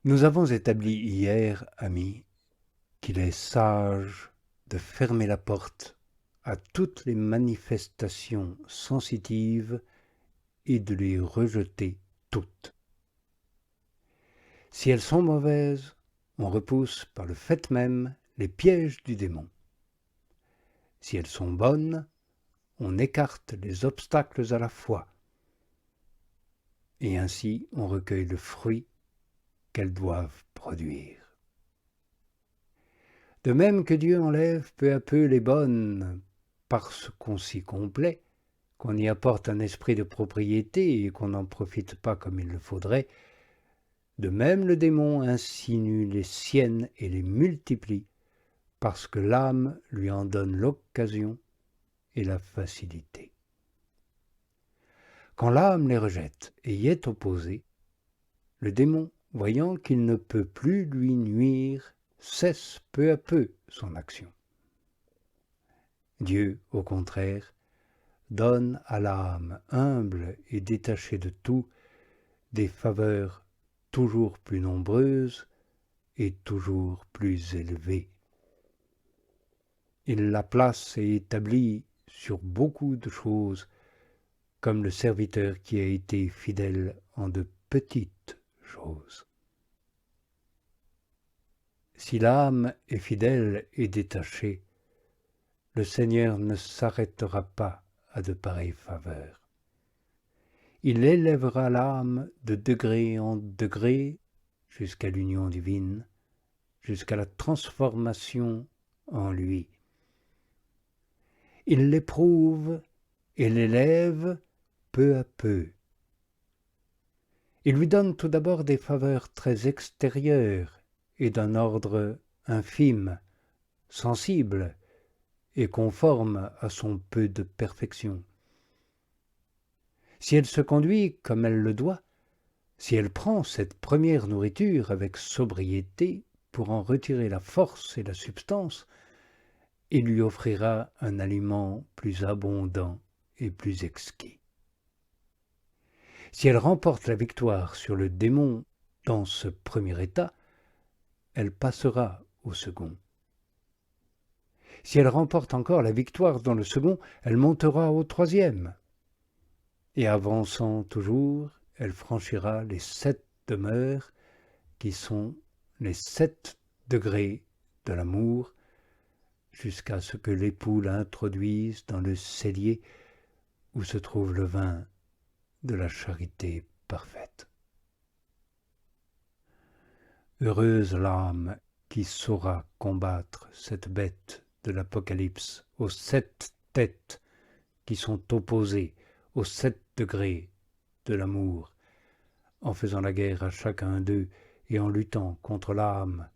Nous avons établi hier, amis, qu'il est sage de fermer la porte à toutes les manifestations sensitives et de les rejeter toutes. Si elles sont mauvaises, on repousse par le fait même les pièges du démon. Si elles sont bonnes, on écarte les obstacles à la foi. Et ainsi on recueille le fruit qu'elles doivent produire. De même que Dieu enlève peu à peu les bonnes parce qu'on s'y complaît, qu'on y apporte un esprit de propriété et qu'on n'en profite pas comme il le faudrait, de même le démon insinue les siennes et les multiplie parce que l'âme lui en donne l'occasion et la facilité. Quand l'âme les rejette et y est opposée, le démon, voyant qu'il ne peut plus lui nuire, cesse peu à peu son action. Dieu, au contraire, donne à l'âme humble et détachée de tout des faveurs toujours plus nombreuses et toujours plus élevées. Il la place et établit sur beaucoup de choses comme le serviteur qui a été fidèle en de petites choses. Si l'âme est fidèle et détachée, le Seigneur ne s'arrêtera pas à de pareilles faveurs. Il élèvera l'âme de degré en degré jusqu'à l'union divine, jusqu'à la transformation en lui. Il l'éprouve et l'élève peu à peu. Il lui donne tout d'abord des faveurs très extérieures et d'un ordre infime, sensible et conforme à son peu de perfection. Si elle se conduit comme elle le doit, si elle prend cette première nourriture avec sobriété pour en retirer la force et la substance, il lui offrira un aliment plus abondant et plus exquis. Si elle remporte la victoire sur le démon dans ce premier état, elle passera au second. Si elle remporte encore la victoire dans le second, elle montera au troisième. Et avançant toujours, elle franchira les 7 demeures qui sont les 7 degrés de l'amour jusqu'à ce que l'époux l'introduise dans le cellier où se trouve le vin de la charité parfaite. Heureuse l'âme qui saura combattre cette bête de l'Apocalypse aux 7 têtes qui sont opposées aux 7 degrés de l'amour, en faisant la guerre à chacun d'eux et en luttant contre l'âme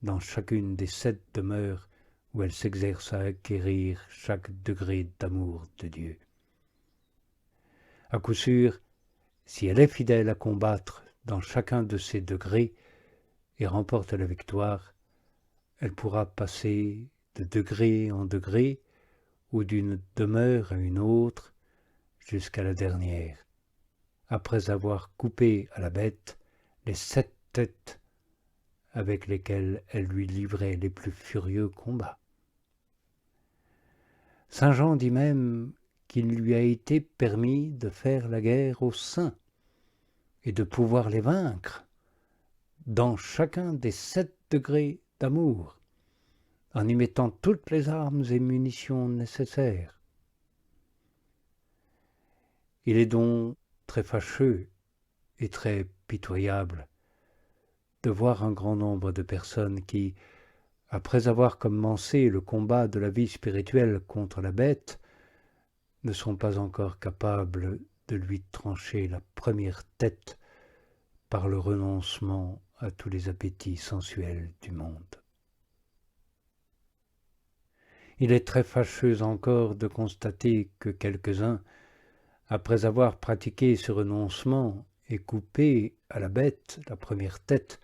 dans chacune des 7 demeures où elle s'exerce à acquérir chaque degré d'amour de Dieu. À coup sûr, si elle est fidèle à combattre dans chacun de ces degrés et remporte la victoire, elle pourra passer de degré en degré ou d'une demeure à une autre jusqu'à la dernière, après avoir coupé à la bête les 7 têtes avec lesquelles elle lui livrait les plus furieux combats. Saint Jean dit même qu'il lui a été permis de faire la guerre aux saints et de pouvoir les vaincre dans chacun des 7 degrés d'amour, en y mettant toutes les armes et munitions nécessaires. Il est donc très fâcheux et très pitoyable de voir un grand nombre de personnes qui, après avoir commencé le combat de la vie spirituelle contre la bête, ne sont pas encore capables de lui trancher la première tête par le renoncement à tous les appétits sensuels du monde. Il est très fâcheux encore de constater que quelques-uns, après avoir pratiqué ce renoncement et coupé à la bête la première tête,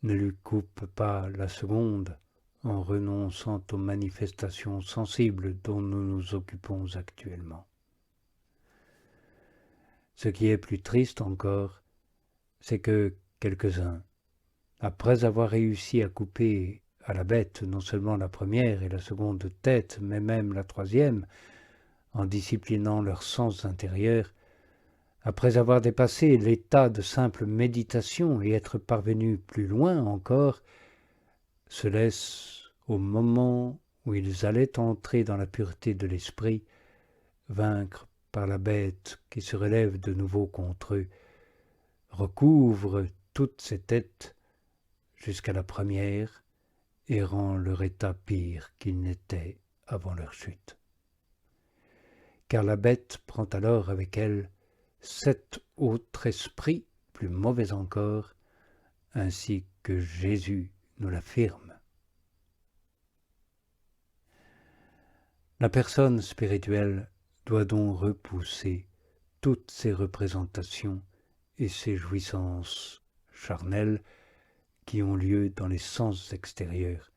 ne lui coupent pas la seconde en renonçant aux manifestations sensibles dont nous nous occupons actuellement. Ce qui est plus triste encore, c'est que quelques-uns, Après avoir réussi à couper à la bête non seulement la première et la seconde tête, mais même la troisième, en disciplinant leurs sens intérieurs, après avoir dépassé l'état de simple méditation et être parvenus plus loin encore, se laissent, au moment où ils allaient entrer dans la pureté de l'esprit, vaincre par la bête qui se relève de nouveau contre eux, recouvre toutes ces têtes jusqu'à la première et rend leur état pire qu'il n'était avant leur chute. Car la bête prend alors avec elle 7 autres esprits, plus mauvais encore, ainsi que Jésus nous l'affirme. La personne spirituelle doit donc repousser toutes ces représentations et ces jouissances charnelles qui ont lieu dans les sens extérieurs,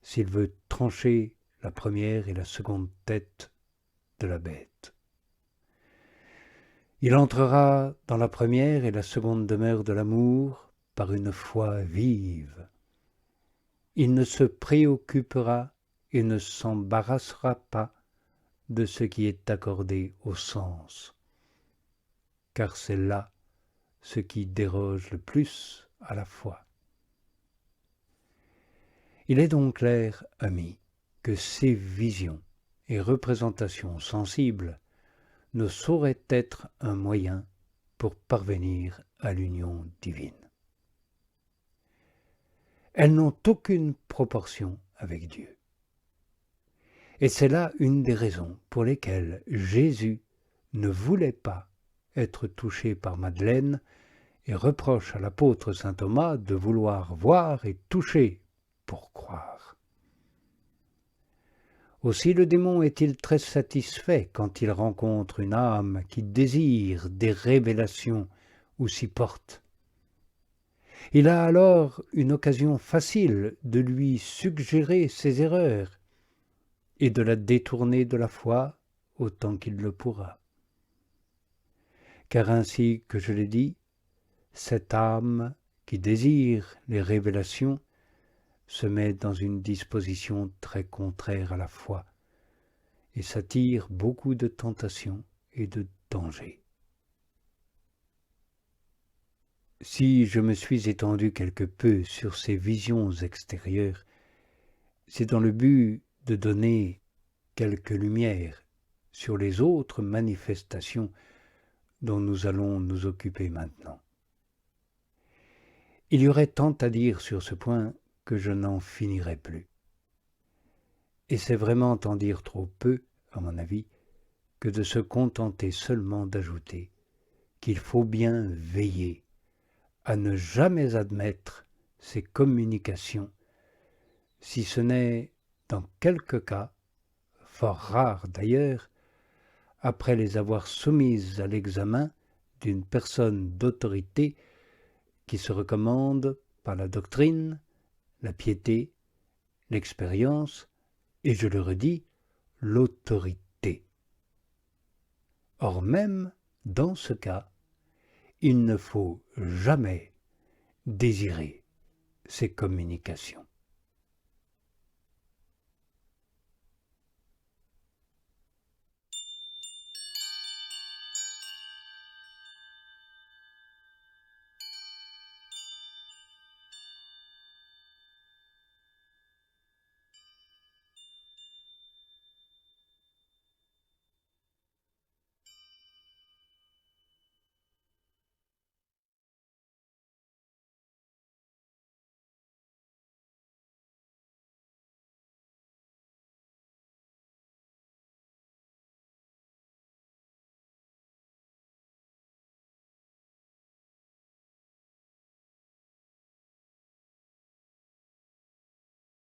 s'il veut trancher la première et la seconde tête de la bête. Il entrera dans la première et la seconde demeure de l'amour par une foi vive. Il ne se préoccupera et ne s'embarrassera pas de ce qui est accordé au sens, car c'est là ce qui déroge le plus à la foi. Il est donc clair, amis, que ces visions et représentations sensibles ne sauraient être un moyen pour parvenir à l'union divine. Elles n'ont aucune proportion avec Dieu. Et c'est là une des raisons pour lesquelles Jésus ne voulait pas être touché par Madeleine et reproche à l'apôtre saint Thomas de vouloir voir et toucher pour croire. Aussi le démon est-il très satisfait quand il rencontre une âme qui désire des révélations ou s'y porte. Il a alors une occasion facile de lui suggérer ses erreurs et de la détourner de la foi autant qu'il le pourra. Car ainsi que je l'ai dit, cette âme qui désire les révélations se met dans une disposition très contraire à la foi et s'attire beaucoup de tentations et de dangers. Si je me suis étendu quelque peu sur ces visions extérieures, c'est dans le but de donner quelques lumières sur les autres manifestations dont nous allons nous occuper maintenant. Il y aurait tant à dire sur ce point que je n'en finirai plus. Et c'est vraiment en dire trop peu, à mon avis, que de se contenter seulement d'ajouter qu'il faut bien veiller à ne jamais admettre ces communications, si ce n'est dans quelques cas, fort rares d'ailleurs, après les avoir soumises à l'examen d'une personne d'autorité qui se recommande par la doctrine, la piété, l'expérience et, je le redis, l'autorité. Or même, dans ce cas, il ne faut jamais désirer ces communications.